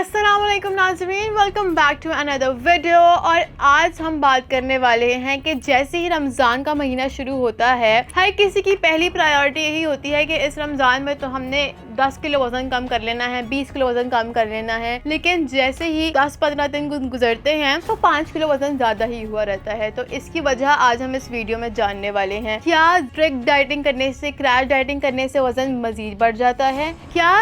अस्सलाम वालेकुम नाज़रीन, welcome back to another video. और आज हम बात करने वाले हैं कि जैसे ही रमज़ान का महीना शुरू होता है, हर किसी की पहली प्रायोरिटी यही होती है कि इस रमज़ान में तो हमने 10 किलो वज़न कम कर लेना है, 20 किलो वज़न कम कर लेना है। लेकिन जैसे ही 10-15 दिन गुजरते हैं तो 5 किलो वज़न ज़्यादा ही हुआ रहता है। तो इसकी वजह आज हम इस वीडियो में जानने वाले हैं। क्या स्ट्रिक्ट डाइटिंग करने से, क्रैश डाइटिंग करने से वज़न मज़ीद बढ़ जाता है? क्या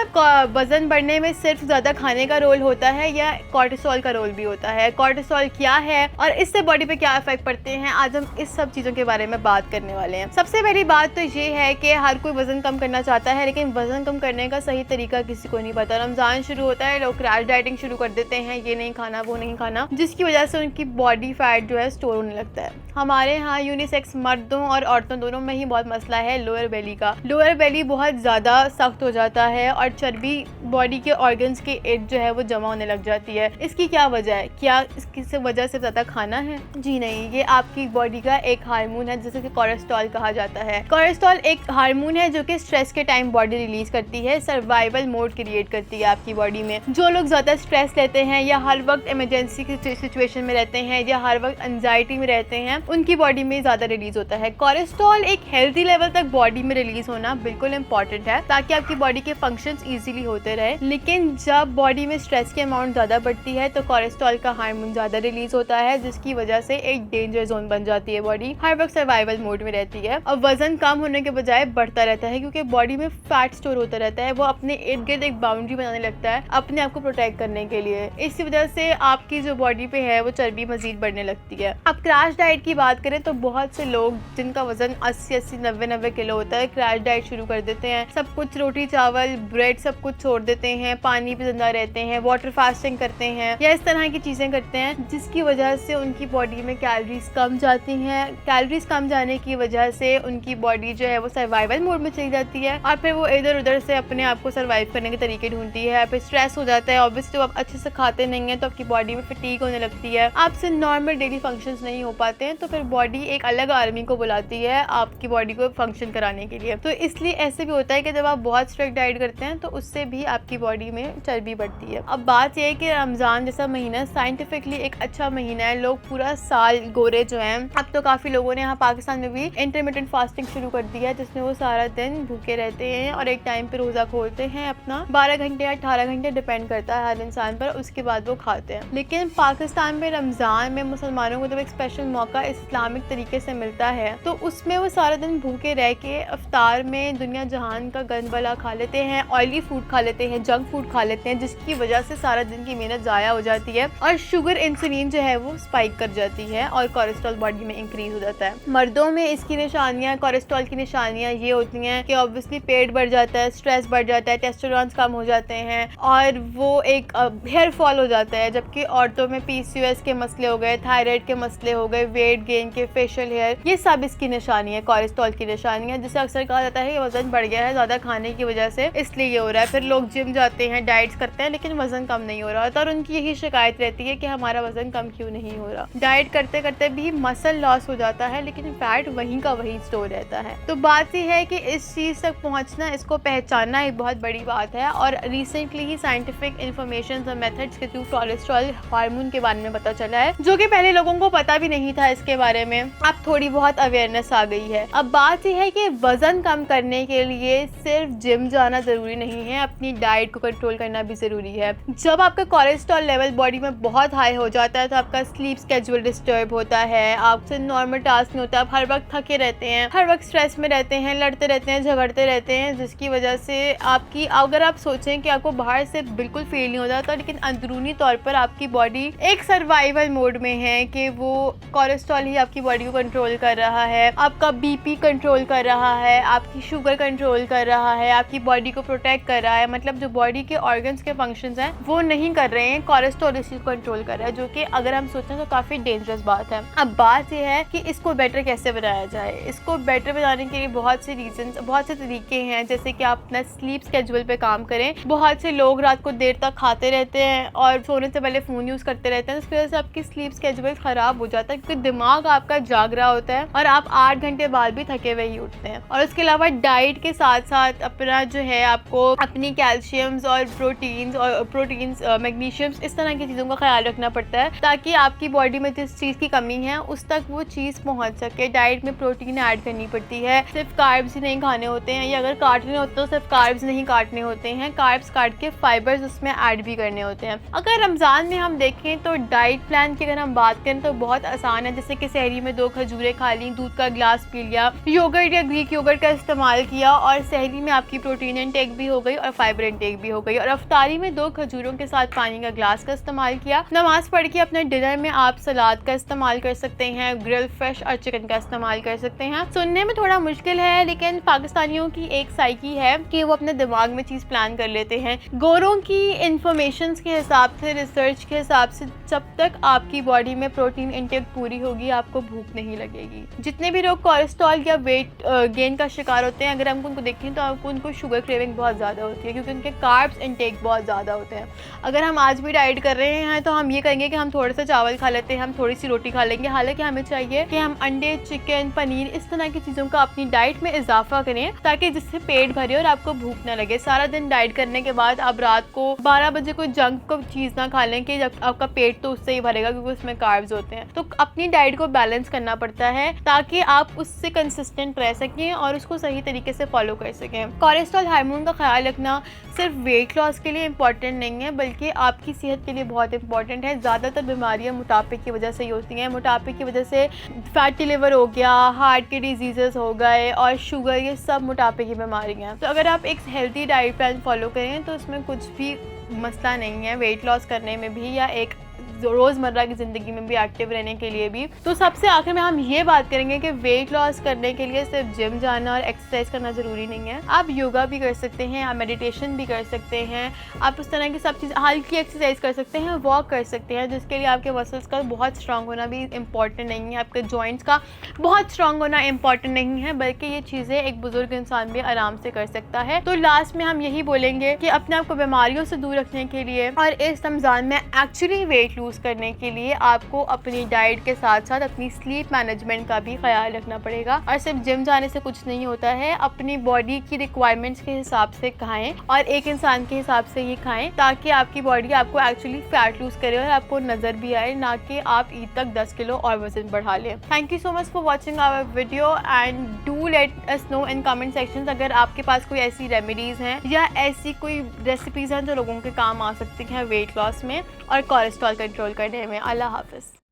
वज़न बढ़ने में सिर्फ ज़्यादा खाने का रोल होता है या कोर्टिसोल का रोल भी होता है? कोर्टिसोल क्या है और इससे बॉडी पे क्या इफेक्ट पड़ते हैं? आज हम इस सब चीज़ों के बारे में बात करने वाले हैं। सबसे पहली बात तो ये है कि हर कोई वज़न कम करना चाहता है, लेकिन वज़न कम करने का सही तरीका किसी को नहीं पता। रमज़ान शुरू होता है, लोग क्रैश डाइटिंग शुरू कर देते हैं, ये नहीं खाना वो नहीं खाना, जिसकी वजह से उनकी बॉडी फैट जो है स्टोर होने लगता है। हमारे यहाँ यूनिसेक्स मर्दों और औरतों दोनों में ही बहुत मसला है लोअर बेली का। लोअर बेली बहुत ज़्यादा सख्त हो जाता है और चर्बी बॉडी के ऑर्गन्स के इर्द जो है वो जमा होने लग जाती है। इसकी क्या वजह है? क्या इसकी वजह से ज़्यादा खाना है? जी नहीं, ये आपकी बॉडी का एक हार्मोन है जिसे कोलेस्ट्रॉल कहा जाता है। कोलेस्ट्रॉल एक हार्मोन है जो कि स्ट्रेस के टाइम बॉडी रिलीज करती है, सर्वाइवल मोड क्रिएट करती है आपकी बॉडी में। जो लोग ज़्यादा स्ट्रेस लेते हैं या हर वक्त इमरजेंसी की सिचुएशन में रहते हैं या हर वक्त एंजाइटी में रहते हैं, उनकी बॉडी में ज़्यादा रिलीज होता है। कोलेस्ट्रॉल एक हेल्थी लेवल तक बॉडी में रिलीज होना बिल्कुल इंपॉर्टेंट है ताकि आपकी बॉडी के फंक्शंस इजीली होते रहे। लेकिन जब बॉडी में स्ट्रेस की अमाउंट ज़्यादा बढ़ती है तो कोलेस्ट्रॉल का हार्मोन ज़्यादा रिलीज होता है, जिसकी वजह से एक डेंजर जोन बन जाती है। बॉडी हर वक्त सर्वाइवल मोड में रहती है और वजन कम होने के बजाय बढ़ता रहता है, क्योंकि बॉडी में फैट स्टोर होता रहता है। वो अपने इर्द गिर्द एक बाउंड्री बनाने लगता है अपने आप को प्रोटेक्ट करने के लिए। इसी वजह से आपकी जो बॉडी पे है वो चर्बी मजीद बढ़ने लगती है। अब क्रैश डाइट की बात करें तो बहुत से लोग जिनका वजन 80-80, 90-90 किलो होता है, क्रैश डाइट शुरू कर देते हैं। सब कुछ रोटी चावल ब्रेड सब कुछ छोड़ देते हैं, पानी पे जिंदा रहते हैं, वाटर फास्टिंग करते हैं या इस तरह की चीजें करते हैं, जिसकी वजह से उनकी बॉडी में कैलोरीज कम जाती हैं। कैलोरीज कम जाने की वजह से उनकी बॉडी जो है वो सर्वाइवल मोड में चली जाती है और फिर वो इधर उधर से अपने आप को सर्वाइव करने के तरीके ढूंढती है। फिर स्ट्रेस हो जाता है। ऑब्वियसली जब आप अच्छे से खाते नहीं है तो आपकी बॉडी में फटीग होने लगती है, आपसे नॉर्मल डेली फंक्शंस नहीं हो पाते हैं, तो फिर बॉडी एक अलग आर्मी को बुलाती है आपकी बॉडी को फंक्शन कराने के लिए। तो इसलिए ऐसे भी होता है कि जब आप बहुत स्ट्रिक्ट डाइट करते हैं तो उससे भी आपकी बॉडी में चर्बी बढ़ती है। अब बात यह है कि रमज़ान जैसा महीना साइंटिफिकली एक अच्छा महीना है। लोग पूरा साल गोरे जो हैं, अब तो काफ़ी लोगों ने यहाँ पाकिस्तान में भी इंटरमिटेंट फास्टिंग शुरू कर दी है, जिसमें वो सारा दिन भूखे रहते हैं और एक टाइम पे रोज़ा खोलते हैं अपना 12 घंटे या 18 घंटे, डिपेंड करता है हर इंसान पर, उसके बाद वो खाते हैं। लेकिन पाकिस्तान में रमज़ान में मुसलमानों को जब एक स्पेशल मौका इस्लामिक तरीके से मिलता है तो उसमें वो सारा दिन भूखे रह के अफ्तार में दुनिया जहान का गंद बला खा लेते हैं, ऑयली फूड खा लेते हैं, जंक फूड खा लेते हैं, जिसकी वजह से सारा दिन की मेहनत ज़ाया हो जाती है और शुगर इंसुलिन जो है वो स्पाइक कर जाती है और कोलेस्ट्रॉल बॉडी में इंक्रीज हो जाता है। मर्दों में इसकी निशानियाँ, कोलेस्ट्रॉल की निशानियाँ ये होती हैं कि ऑब्वियसली पेट बढ़ जाता है, स्ट्रेस बढ़ जाता है, टेस्टोस्टेरोन कम हो जाते हैं और वो एक हेयर फॉल हो जाता है। जबकि औरतों में PCOS के मसले हो गए, थायराइड के मसले हो गए, वेट गेन के, फेशियल हेयर, ये सब इसकी निशानी है, कोलेस्ट्रॉल की निशानी है, जिसे अक्सर कहा जाता है कि वजन बढ़ गया है ज़्यादा खाने की वजह से, इसलिए ये हो रहा है। फिर लोग जिम जाते हैं, डाइट्स करते हैं, लेकिन वजन कम नहीं हो रहा होता और उनकी यही शिकायत रहती है कि हमारा वजन कम क्यों नहीं हो रहा। डाइट करते करते भी मसल लॉस हो जाता है, लेकिन फैट वहीं का वहीं स्टोर रहता है। तो बात यह है कि इस चीज़ तक पहुँचना, इसको पहचानना एक बहुत बड़ी बात है और रिसेंटली ही साइंटिफिक इंफॉर्मेशन और मेथड्स के थ्रू कोलेस्ट्रॉल हार्मोन के बारे में पता चला है, जो कि पहले लोगों को पता भी नहीं था इसके बारे में। अब थोड़ी बहुत अवेयरनेस आ गई है। अब बात यह है कि वजन कम करने के लिए सिर्फ जिम जाना जरूरी नहीं है, अपनी डाइट को कंट्रोल करना भी जरूरी है। जब आपका कोलेस्ट्रॉल लेवल बॉडी में बहुत हाई हो जाता है तो आपका स्लीप स्केड्यूल डिस्टर्ब होता है, आपसे नॉर्मल टास्क नहीं होता, आप हर वक्त थके रहते हैं, हर वक्त स्ट्रेस में रहते हैं, लड़ते रहते हैं, झगड़ते रहते हैं, जिसकी वजह से आपकी, अगर आप सोचें कि आपको बाहर से बिल्कुल फील नहीं होता, तो लेकिन अंदरूनी तौर पर आपकी बॉडी एक सर्वाइवल मोड में है कि वो कोलेस्ट्रॉल ही आपकी बॉडी को कंट्रोल कर रहा है, आपका BP कंट्रोल कर रहा है, आपकी शुगर कंट्रोल कर रहा है, आपकी बॉडी को प्रोटेक्ट कर रहा है। मतलब जो बॉडी के ऑर्गन्स के फंक्शंस हैं वो नहीं कर रहे हैं, कोलेस्ट्रॉल इसी को कंट्रोल कर रहा है, जो कि अगर हम सोचें तो काफ़ी डेंजरस बात है। अब बात यह है कि इसको बेटर कैसे बनाया जाए। इसको बेटर बनाने के लिए बहुत से रीजंस, बहुत से तरीके हैं, जैसे कि आप अपना स्लीप स्केड्यूल पे काम करें। बहुत से लोग रात को देर तक खाते रहते हैं और सोने से पहले फ़ोन यूज़ करते रहते हैं, उसकी वजह से आपकी स्लीप स्केड्यूल ख़राब हो जाता है, क्योंकि दिमाग दिमाग आपका जाग रहा होता है और आप 8 घंटे बाद भी थके हुए ही उठते हैं। और उसके अलावा डाइट के साथ साथ अपना जो है आपको अपनी कैल्शियम्स और प्रोटीन्स मैग्नीशियम्स इस तरह की चीज़ों का ख्याल रखना पड़ता है ताकि आपकी बॉडी में जिस चीज़ की कमी है उस तक वो चीज़ पहुंच सके। डाइट में प्रोटीन ऐड करनी पड़ती है, सिर्फ कार्ब्स ही नहीं खाने होते हैं, या अगर काटने होते तो सिर्फ कार्ब्स नहीं काटने होते हैं, कार्ब्स काट के फाइबर्स उसमें ऐड भी करने होते हैं। अगर रमज़ान में हम देखें तो डाइट प्लान की अगर हम बात करें तो बहुत आसान है, जैसे कि सहरी में 2 खजूरें खा ली, दूध का गिलास पी लिया, योगर्ट या ग्रीक योगर्ट का इस्तेमाल किया और सहरी में आपकी प्रोटीन इंटेक भी हो गई और फाइबर इंटेक भी हो गई। और अफ्तारी में 2 खजूरों के साथ पानी का ग्लास का इस्तेमाल किया। नमाज पढ़ के अपने डिनर में आप सलाद का इस्तेमाल कर सकते हैं, ग्रिल फिश और चिकन का इस्तेमाल कर सकते हैं। सुनने में थोड़ा मुश्किल है लेकिन पाकिस्तानियों की एक साइकी है कि वो अपने दिमाग में चीज़ प्लान कर लेते हैं। गोरों की इंफॉर्मेशन के हिसाब से, रिसर्च के हिसाब से, जब तक आपकी बॉडी में प्रोटीन इंटेक पूरी होगी आपको भूख नहीं लगेगी। जितने भी लोग कोलेस्ट्रॉल या वेट गेन का शिकार होते हैं, अगर हम उनको देखें तो आपको उनको शुगर क्रेविंग बहुत ज़्यादा होती है क्योंकि उनके कार्ब्स इंटेक बहुत ज़्यादा होते हैं। अगर हम आज भी डाइट कर रहे हैं तो हम ये करेंगे कि हम थोड़ा सा चावल खा लेते हैं, हम थोड़ी सी रोटी खा लेंगे, हालांकि हमें चाहिए कि हम अंडे, चिकन, पनीर इस तरह की चीज़ों का अपनी डाइट में इजाफा करें ताकि जिससे पेट भरे और आपको भूख ना लगे। सारा दिन डाइट करने के बाद आप रात को 12 बजे कोई जंक को चीज़ ना खा लें कि जब आपका पेट तो उससे ही भरेगा क्योंकि उसमें कार्ब्स होते हैं। तो अपनी डाइट को बैलेंस करना पड़ता है ताकि आप उससे कंसिस्टेंट रह सकें और उसको सही तरीके से फॉलो कर सकें। कोलेस्ट्रॉल हार्मोन का ख्याल रखना सिर्फ वेट लॉस के लिए इम्पॉर्टेंट नहीं है बल्कि आपकी सेहत के लिए बहुत इंपॉर्टेंट है। ज़्यादातर बीमारियां मोटापे की वजह से ही होती हैं। मोटापे की वजह से फैटी लिवर हो गया, हार्ट के डिजीज़ हो गए और शुगर, ये सब मोटापे की बीमारियां हैं। तो अगर आप एक हेल्दी डाइट प्लान फॉलो करें तो उसमें कुछ भी मसला नहीं है वेट लॉस करने में भी या एक रोज़मर्रा की ज़िंदगी में भी एक्टिव रहने के लिए भी। तो सबसे आखिर में हम ये बात करेंगे कि वेट लॉस करने के लिए सिर्फ जिम जाना और एक्सरसाइज करना ज़रूरी नहीं है। आप योगा भी कर सकते हैं, आप मेडिटेशन भी कर सकते हैं, आप उस तरह की सब चीज़, हल्की एक्सरसाइज कर सकते हैं, वॉक कर सकते हैं, जिसके लिए आपके मसल्स का बहुत स्ट्रांग होना भी इम्पॉर्टेंट नहीं है, आपके जॉइंट्स का बहुत स्ट्रांग होना इम्पॉर्टेंट नहीं है, बल्कि ये चीज़ें एक बुजुर्ग इंसान भी आराम से कर सकता है। तो लास्ट में हम यही बोलेंगे कि अपने आप को बीमारियों से दूर रखने के लिए और इस रमज़ान में एक्चुअली वेट लूज करने के लिए आपको अपनी डाइट के साथ साथ अपनी स्लीप मैनेजमेंट का भी ख्याल रखना पड़ेगा। और सिर्फ जिम जाने से कुछ नहीं होता है, अपनी बॉडी की रिक्वायरमेंट्स के हिसाब से खाएं और एक इंसान के हिसाब से ही खाएं ताकि आपकी बॉडी आपको एक्चुअली फैट लूज करे और आपको नजर भी आए, ना कि आप ईद तक 10 किलो और वजन बढ़ा लें। Thank you so much for watching our video and do let us know in comment section अगर आपके पास कोई ऐसी रेमेडीज हैं या ऐसी कोई रेसिपीज हैं जो लोगों के काम आ सकती हैं वेट लॉस में और कोलेस्ट्रॉल कंट्रोल करने में। अल्लाह हाफिज़।